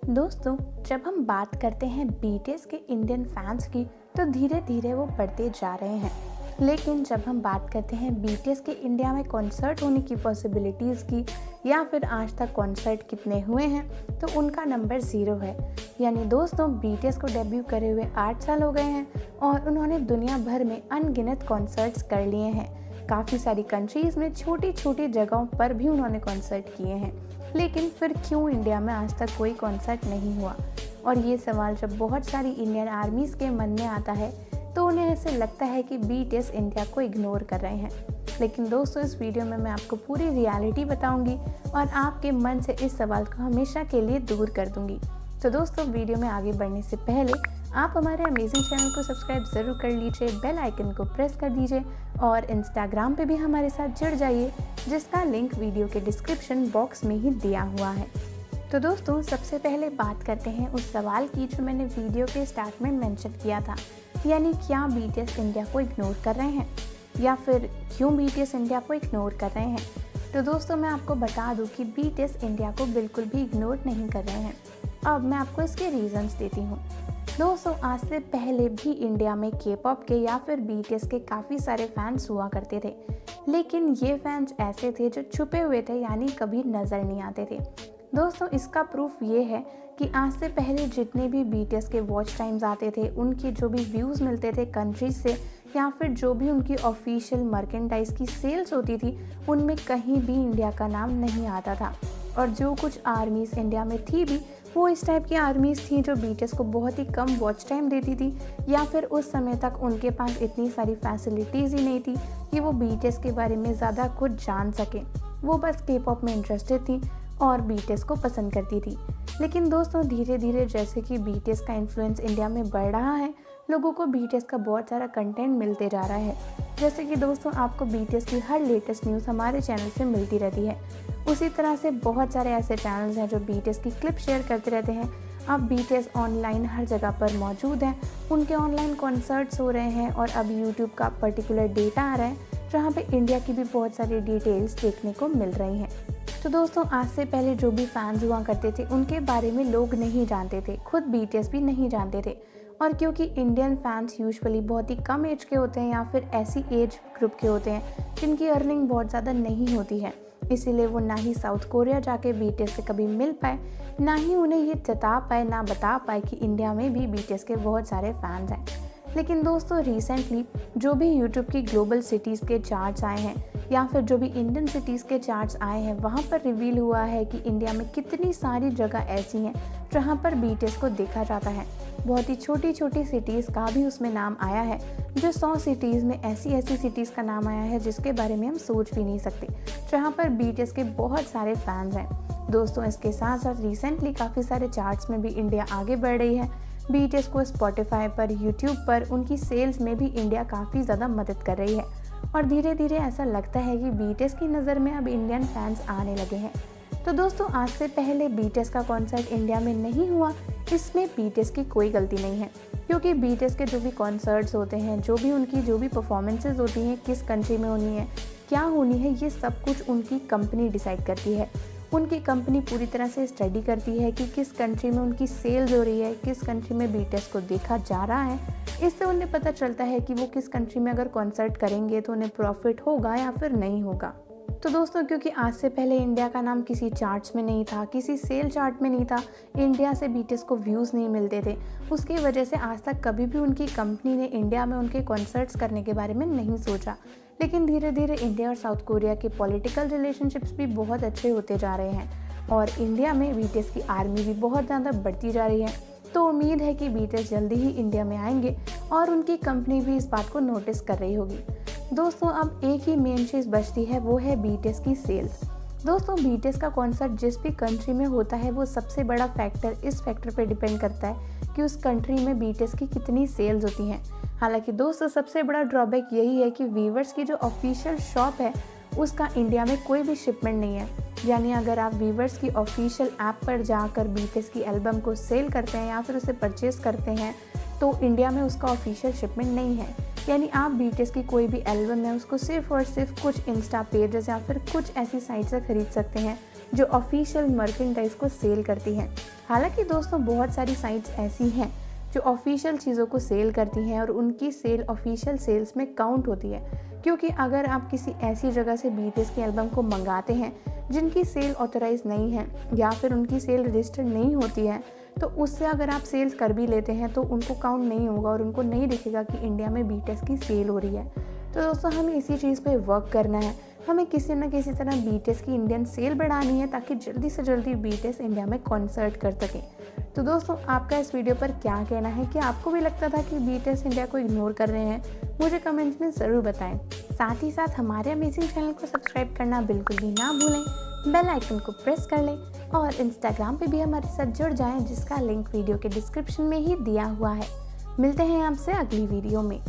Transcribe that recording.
दोस्तों, जब हम बात करते हैं बीटीएस के इंडियन फैंस की तो धीरे धीरे वो बढ़ते जा रहे हैं। लेकिन जब हम बात करते हैं बीटीएस के इंडिया में कॉन्सर्ट होने की पॉसिबिलिटीज़ की या फिर आज तक कॉन्सर्ट कितने हुए हैं तो उनका नंबर 0 है। यानी दोस्तों, बीटीएस को डेब्यू करे हुए 8 साल हो गए हैं और उन्होंने दुनिया भर में अनगिनत कॉन्सर्ट्स कर लिए हैं। काफ़ी सारी कंट्रीज़ में छोटी छोटी जगहों पर भी उन्होंने कॉन्सर्ट किए हैं। लेकिन फिर क्यों इंडिया में आज तक कोई कॉन्सर्ट नहीं हुआ? और ये सवाल जब बहुत सारी इंडियन आर्मीज़ के मन में आता है तो उन्हें ऐसे लगता है कि बीटीएस इंडिया को इग्नोर कर रहे हैं। लेकिन दोस्तों, इस वीडियो में मैं आपको पूरी रियलिटी बताऊंगी और आपके मन से इस सवाल को हमेशा के लिए दूर कर दूंगी। तो दोस्तों, वीडियो में आगे बढ़ने से पहले आप हमारे अमेजिंग चैनल को सब्सक्राइब ज़रूर कर लीजिए, बेल आइकन को प्रेस कर दीजिए और इंस्टाग्राम पे भी हमारे साथ जुड़ जाइए, जिसका लिंक वीडियो के डिस्क्रिप्शन बॉक्स में ही दिया हुआ है। तो दोस्तों, सबसे पहले बात करते हैं उस सवाल की जो मैंने वीडियो के स्टार्ट में मेंशन किया था, यानी क्या बीटीएस इंडिया को इग्नोर कर रहे हैं या फिर क्यों बीटीएस इंडिया को इग्नोर कर रहे हैं। तो दोस्तों, मैं आपको बता दूं कि बीटीएस इंडिया को बिल्कुल भी इग्नोर नहीं कर रहे हैं। अब मैं आपको इसके रीजंस देती हूँ। दोस्तों, आज से पहले भी इंडिया में के पॉप के या फिर बीटीएस के काफ़ी सारे फैंस हुआ करते थे, लेकिन ये फैंस ऐसे थे जो छुपे हुए थे, यानी कभी नज़र नहीं आते थे। दोस्तों, इसका प्रूफ ये है कि आज से पहले जितने भी बीटीएस के वॉच टाइम्स आते थे, उनके जो भी व्यूज़ मिलते थे कंट्रीज से या फिर जो भी उनकी ऑफिशियल मर्केंडाइज की सेल्स होती थी, उनमें कहीं भी इंडिया का नाम नहीं आता था। और जो कुछ आर्मीज़ इंडिया में थी भी, वो इस टाइप की आर्मीज़ थी जो बीटीएस को बहुत ही कम वॉच टाइम देती थी या फिर उस समय तक उनके पास इतनी सारी फैसिलिटीज़ ही नहीं थी कि वो बीटीएस के बारे में ज़्यादा खुद जान सकें। वो बस के पॉप में इंटरेस्टेड थी और बीटीएस को पसंद करती थी। लेकिन दोस्तों, धीरे धीरे जैसे कि बीटीएस का इन्फ्लुएंस इंडिया में बढ़ रहा है, लोगों को बीटीएस का बहुत सारा कंटेंट मिलते जा रहा है। जैसे कि दोस्तों, आपको बीटीएस की हर लेटेस्ट न्यूज़ हमारे चैनल से मिलती रहती है। उसी तरह से बहुत सारे ऐसे चैनल्स हैं जो बीटीएस की क्लिप शेयर करते रहते हैं। अब बीटीएस ऑनलाइन हर जगह पर मौजूद हैं, उनके ऑनलाइन कॉन्सर्ट्स हो रहे हैं और अब यूट्यूब का पर्टिकुलर डेटा आ रहा है जहाँ पे इंडिया की भी बहुत सारी डिटेल्स देखने को मिल रही हैं। तो दोस्तों, आज से पहले जो भी फैंस हुआ करते थे उनके बारे में लोग नहीं जानते थे, खुद बीटीएस भी नहीं जानते थे। और क्योंकि इंडियन फैंस यूजुअली बहुत ही कम एज के होते हैं या फिर ऐसी एज ग्रुप के होते हैं जिनकी अर्निंग बहुत ज़्यादा नहीं होती है, इसीलिए वो ना ही साउथ कोरिया जाके बीटीएस से कभी मिल पाए, ना ही उन्हें ये जता पाए, ना बता पाए कि इंडिया में भी बीटीएस के बहुत सारे फैंस हैं। लेकिन दोस्तों, रिसेंटली जो भी यूट्यूब की ग्लोबल सिटीज़ के चार्ट्स आए हैं या फिर जो भी इंडियन सिटीज़ के चार्ट्स आए हैं, वहाँ पर रिवील हुआ है कि इंडिया में कितनी सारी जगह ऐसी हैं जहाँ पर बीटीएस को देखा जाता है। बहुत ही छोटी छोटी सिटीज़ का भी उसमें नाम आया है, जो 100 सिटीज़ में ऐसी ऐसी सिटीज़ का नाम आया है जिसके बारे में हम सोच भी नहीं सकते, जहाँ पर बीटीएस के बहुत सारे फैंस हैं। दोस्तों, इसके साथ साथ रिसेंटली काफ़ी सारे चार्ट्स में भी इंडिया आगे बढ़ रही है। बीटीएस को स्पॉटिफाई पर, यूट्यूब पर उनकी सेल्स में भी इंडिया काफ़ी ज़्यादा मदद कर रही है और धीरे धीरे ऐसा लगता है कि बीटीएस की नज़र में अब इंडियन फैंस आने लगे हैं। तो दोस्तों, आज से पहले बीटीएस का कॉन्सर्ट इंडिया में नहीं हुआ, इसमें बीटीएस की कोई गलती नहीं है, क्योंकि बीटीएस के जो भी कॉन्सर्ट्स होते हैं, जो भी परफॉर्मेंसेज होती हैं, किस कंट्री में होनी है, क्या होनी है, ये सब कुछ उनकी कंपनी डिसाइड करती है। उनकी कंपनी पूरी तरह से स्टडी करती है कि किस कंट्री में उनकी सेल्स हो रही है, किस कंट्री में बीटीएस को देखा जा रहा है। इससे उन्हें पता चलता है कि वो किस कंट्री में अगर कॉन्सर्ट करेंगे तो उन्हें प्रॉफिट होगा या फिर नहीं होगा। तो दोस्तों, क्योंकि आज से पहले इंडिया का नाम किसी चार्ट्स में नहीं था, किसी सेल चार्ट में नहीं था, इंडिया से बीटीएस को व्यूज़ नहीं मिलते थे, उसकी वजह से आज तक कभी भी उनकी कंपनी ने इंडिया में उनके कॉन्सर्ट्स करने के बारे में नहीं सोचा। लेकिन धीरे धीरे इंडिया और साउथ कोरिया के पॉलिटिकल रिलेशनशिप्स भी बहुत अच्छे होते जा रहे हैं और इंडिया में बीटीएस की आर्मी भी बहुत ज़्यादा बढ़ती जा रही है। तो उम्मीद है कि बीटीएस जल्दी ही इंडिया में आएंगे और उनकी कंपनी भी इस बात को नोटिस कर रही होगी। दोस्तों, अब एक ही मेन चीज़ बचती है, वो है बीटीएस की सेल्स। दोस्तों, बीटीएस का कॉन्सर्ट जिस भी कंट्री में होता है, वो सबसे बड़ा फैक्टर इस फैक्टर पे डिपेंड करता है कि उस कंट्री में बीटीएस की कितनी सेल्स होती हैं। हालांकि दोस्तों, सबसे बड़ा ड्रॉबैक यही है कि वीवर्स की जो ऑफिशियल शॉप है उसका इंडिया में कोई भी शिपमेंट नहीं है। यानी अगर आप वीवर्स की ऑफिशियल ऐप पर जाकर बीटीएस की एल्बम को सेल करते हैं या फिर उसे परचेज़ करते हैं, तो इंडिया में उसका ऑफिशियल शिपमेंट नहीं है। यानी आप बीटीएस की कोई भी एल्बम है उसको सिर्फ और सिर्फ कुछ इंस्टा पेजेस या फिर कुछ ऐसी साइट से खरीद सकते हैं जो ऑफिशियल मर्चेंडाइज को सेल करती हैं। हालांकि दोस्तों बहुत सारी साइट्स ऐसी हैं जो ऑफिशियल चीज़ों को सेल करती हैं और उनकी सेल ऑफिशियल सेल्स में काउंट होती है, क्योंकि अगर आप किसी ऐसी जगह से बीटीएस के एल्बम को मंगाते हैं जिनकी सेल ऑथराइज नहीं है या फिर उनकी सेल रजिस्टर्ड नहीं होती है, तो उससे अगर आप सेल्स कर भी लेते हैं तो उनको काउंट नहीं होगा और उनको नहीं दिखेगा कि इंडिया में बीटीएस की सेल हो रही है। तो दोस्तों हमें इसी चीज़ पे वर्क करना है, हमें किसी न किसी तरह बीटीएस की इंडियन सेल बढ़ानी है ताकि जल्दी से जल्दी बीटीएस इंडिया में कॉन्सर्ट कर सकें। तो दोस्तों आपका इस वीडियो पर क्या कहना है, कि आपको भी लगता था कि बीटीएस इंडिया को इग्नोर कर रहे हैं? मुझे कमेंट्स में ज़रूर बताएं। साथ ही साथ हमारे अमेजिंग चैनल को सब्सक्राइब करना बिल्कुल भी ना भूलें, बेल आइकन को प्रेस कर लें और इंस्टाग्राम पे भी हमारे साथ जुड़ जाएं, जिसका लिंक वीडियो के डिस्क्रिप्शन में ही दिया हुआ है। मिलते हैं आपसे अगली वीडियो में।